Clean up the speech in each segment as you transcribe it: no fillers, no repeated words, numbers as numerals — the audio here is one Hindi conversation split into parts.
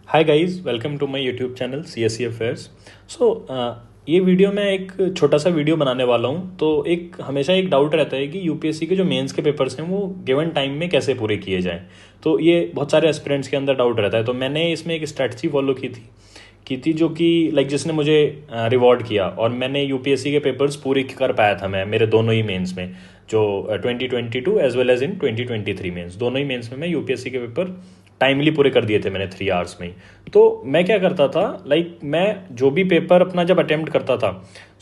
Hi guys, welcome to my YouTube channel CSE affairs. ये वीडियो मैं एक छोटा सा वीडियो बनाने वाला हूँ। तो हमेशा एक डाउट रहता है कि यूपीएससी के जो मेंस के पेपर्स हैं वो गिवन टाइम में कैसे पूरे किए जाएं। तो ये बहुत सारे एस्पिरेंट्स के अंदर डाउट रहता है। तो मैंने इसमें एक स्ट्रैटेजी फॉलो की थी जो कि जिसने मुझे रिवॉर्ड किया, और मैंने यूपीएससी के पेपर्स पूरे कर पाया था। मैं मेरे दोनों ही मेंस में, जो 2022 as well as in 2023 mains, दोनों ही मेंस में मैं यूपीएससी के पेपर टाइमली पूरे कर दिए थे मैंने 3 आवर्स में ही। तो मैं क्या करता था, मैं जो भी पेपर अपना जब अटेम्प्ट करता था,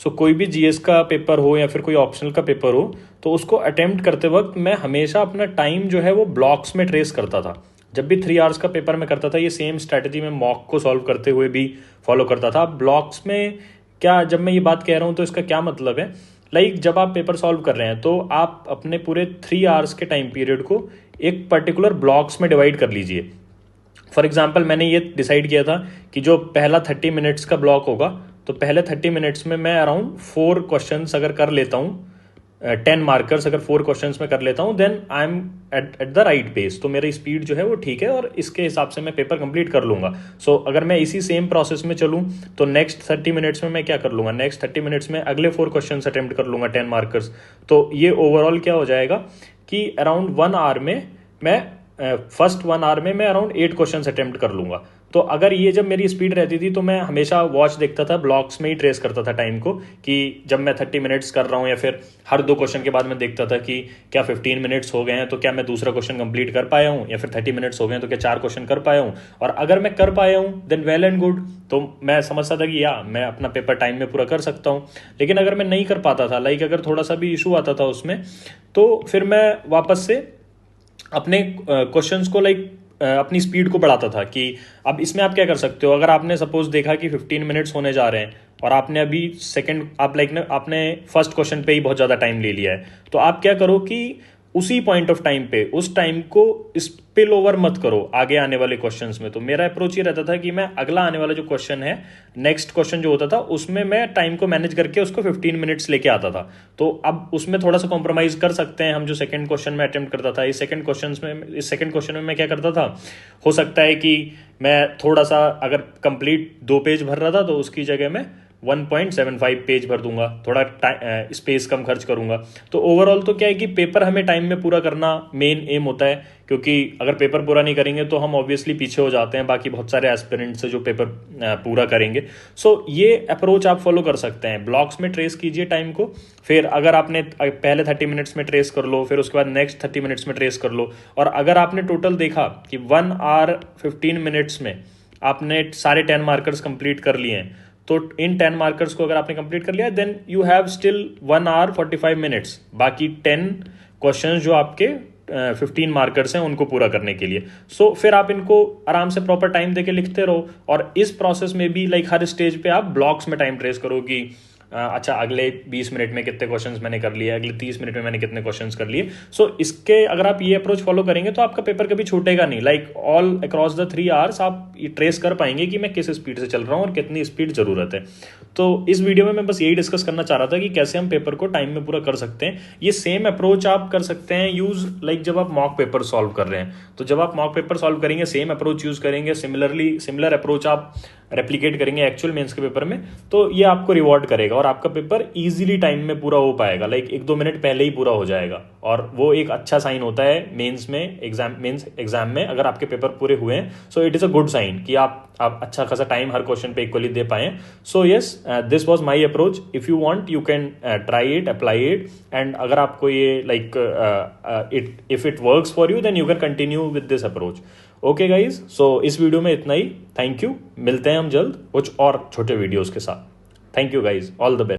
कोई भी जीएस का पेपर हो या फिर कोई ऑप्शनल का पेपर हो, तो उसको अटेम्प्ट करते वक्त मैं हमेशा अपना टाइम जो है वो ब्लॉक्स में ट्रेस करता था। जब भी 3 आवर्स का पेपर मैं करता था, ये सेम स्ट्रैटेजी मैं मॉक को सॉल्व करते हुए भी फॉलो करता था। ब्लॉक्स में क्या, जब मैं ये बात कह रहा हूँ तो इसका क्या मतलब है, जब आप पेपर सॉल्व कर रहे हैं तो आप अपने पूरे 3 आवर्स के टाइम पीरियड को एक पर्टिकुलर ब्लॉक्स में डिवाइड कर लीजिए। फॉर एग्जाम्पल, मैंने ये डिसाइड किया था कि जो पहला 30 मिनट्स का ब्लॉक होगा, तो पहले 30 मिनट्स में मैं अराउंड 4 क्वेश्चन अगर कर लेता हूँ, 10 मार्कर्स अगर 4 क्वेश्चन में कर लेता हूँ, then I am at the right pace. तो मेरी स्पीड जो है वो ठीक है और इसके हिसाब से मैं पेपर कंप्लीट कर लूंगा। अगर मैं इसी सेम प्रोसेस में चलूँ तो नेक्स्ट 30 मिनट्स में मैं क्या कर लूंगा, नेक्स्ट 30 मिनट्स में अगले 4 क्वेश्चन अटेम्प्ट कर लूंगा 10 मार्कर्स। तो ये ओवरऑल क्या हो जाएगा कि अराउंड 1 आवर में मैं फर्स्ट 1 आवर में मैं अराउंड 8 क्वेश्चन अटेम्प्ट कर लूंगा। तो अगर ये जब मेरी स्पीड रहती थी तो मैं हमेशा वॉच देखता था, ब्लॉक्स में ही ट्रेस करता था टाइम को, कि जब मैं 30 मिनट्स कर रहा हूँ या फिर हर 2 क्वेश्चन के बाद मैं देखता था कि क्या 15 मिनट्स हो गए हैं तो क्या मैं दूसरा क्वेश्चन कंप्लीट कर पाया हूँ, या फिर 30 मिनट्स हो गए हैं तो क्या 4 क्वेश्चन कर पाया हूँ। और अगर मैं कर पाया हूँ देन वेल एंड गुड, तो मैं समझता था कि मैं अपना पेपर टाइम में पूरा कर सकता हूँ। लेकिन अगर मैं नहीं कर पाता था, अगर थोड़ा सा भी इशू आता था उसमें, तो फिर मैं वापस से अपने क्वेश्चंस को अपनी स्पीड को बढ़ाता था। कि अब इसमें आप क्या कर सकते हो, अगर आपने सपोज देखा कि 15 मिनट्स होने जा रहे हैं और आपने अभी सेकंड आपने फर्स्ट क्वेश्चन पे ही बहुत ज़्यादा टाइम ले लिया है, तो आप क्या करो कि उसी पॉइंट ऑफ टाइम पे उस टाइम को स्पिल ओवर मत करो आगे आने वाले क्वेश्चंस में। तो मेरा अप्रोच ये रहता था कि मैं अगला आने वाला जो क्वेश्चन है, नेक्स्ट क्वेश्चन जो होता था, उसमें मैं टाइम को मैनेज करके उसको 15 मिनट्स लेके आता था। तो अब उसमें थोड़ा सा कॉम्प्रोमाइज कर सकते हैं हम। जो सेकंड क्वेश्चन में अटेम्प्ट करता था, इस सेकंड क्वेश्चन में मैं क्या करता था, हो सकता है कि मैं थोड़ा सा, अगर कंप्लीट 2 पेज भर रहा था तो उसकी जगह मैं 1.75 पेज भर दूंगा, थोड़ा स्पेस कम खर्च करूंगा। तो ओवरऑल तो क्या है कि पेपर हमें टाइम में पूरा करना मेन एम होता है, क्योंकि अगर पेपर पूरा नहीं करेंगे तो हम ऑब्वियसली पीछे हो जाते हैं बाकी बहुत सारे एस्पिरेंट्स से जो पेपर पूरा करेंगे। ये अप्रोच आप फॉलो कर सकते हैं, ब्लॉक्स में ट्रेस कीजिए टाइम को। फिर अगर आपने पहले 30 मिनट्स में ट्रेस कर लो, फिर उसके बाद नेक्स्ट 30 मिनट्स में ट्रेस कर लो, और अगर आपने टोटल देखा कि 1 आवर 15 मिनट्स में आपने सारे 10 मार्कर्स कंप्लीट कर लिए हैं, तो इन 10 मार्कर्स को अगर आपने कंप्लीट कर लिया, then you have still 1 hour 45 minutes, बाकी 10 क्वेश्चंस जो आपके 15 मार्कर्स हैं उनको पूरा करने के लिए। फिर आप इनको आराम से प्रॉपर टाइम देके लिखते रहो, और इस प्रोसेस में भी हर स्टेज पे आप ब्लॉक्स में टाइम ट्रेस करो कि अच्छा, अगले 20 मिनट में कितने क्वेश्चंस मैंने कर लिए, अगले 30 मिनट में मैंने कितने क्वेश्चंस कर लिए। इसके अगर आप ये अप्रोच फॉलो करेंगे तो आपका पेपर कभी छूटेगा नहीं। ऑल अक्रॉस द 3 आवर्स आप ये ट्रेस कर पाएंगे कि मैं किस स्पीड से चल रहा हूँ और कितनी स्पीड जरूरत है। तो इस वीडियो में मैं बस यही डिस्कस करना चाह रहा था कि कैसे हम पेपर को टाइम में पूरा कर सकते हैं। ये सेम अप्रोच आप कर सकते हैं यूज जब आप मॉक पेपर सॉल्व कर रहे हैं। तो जब आप मॉक पेपर सॉल्व करेंगे, सेम अप्रोच यूज करेंगे, सिमिलर अप्रोच आप रेप्लिकेट करेंगे एक्चुअल मेंस के पेपर में, तो ये आपको रिवॉर्ड करेगा और आपका पेपर इजीली टाइम में पूरा हो पाएगा। 1-2 मिनट पहले ही पूरा हो जाएगा, और वो एक अच्छा साइन होता है मेंस एग्जाम में अगर आपके पेपर पूरे हुए हैं। It is a good sign कि आप अच्छा खासा टाइम हर क्वेश्चन पे इक्वली दे पाए। Yes, this was my approach. If you want you can try it, apply it, and अगर आपको ये if it works for you then you can continue with this approach. Okay guys, इस वीडियो में इतना ही। थैंक यू, मिलते हैं हम जल्द कुछ और छोटे वीडियोस के साथ। Thank you guys, all the best.